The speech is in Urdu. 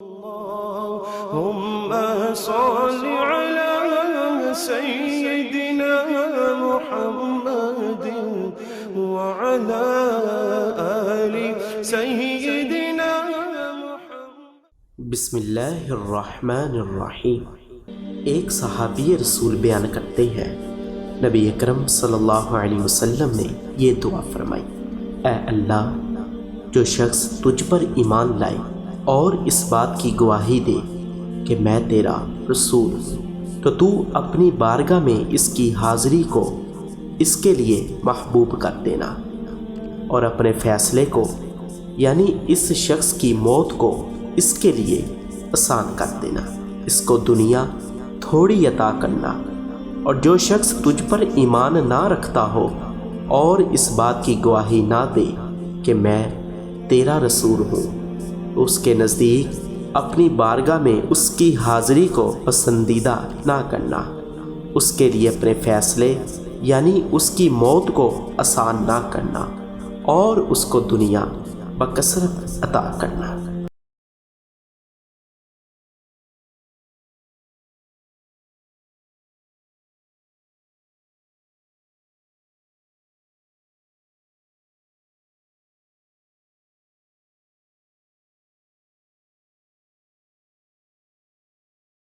اللهم صل على سيدنا محمد وعلى آل سيدنا محمد۔ بسم اللہ الرحمن الرحیم۔ ایک صحابی رسول بیان کرتے ہیں، نبی اکرم صلی اللہ علیہ وسلم نے یہ دعا فرمائی: اے اللہ، جو شخص تجھ پر ایمان لائے اور اس بات کی گواہی دے کہ میں تیرا رسول ہوں، تو تو اپنی بارگاہ میں اس کی حاضری کو اس کے لیے محبوب کر دینا، اور اپنے فیصلے کو یعنی اس شخص کی موت کو اس کے لیے آسان کر دینا، اس کو دنیا تھوڑی عطا کرنا۔ اور جو شخص تجھ پر ایمان نہ رکھتا ہو اور اس بات کی گواہی نہ دے کہ میں تیرا رسول ہوں، اس کے نزدیک اپنی بارگاہ میں اس کی حاضری کو پسندیدہ نہ کرنا، اس کے لیے اپنے فیصلے یعنی اس کی موت کو آسان نہ کرنا، اور اس کو دنیا بکثرت عطا کرنا۔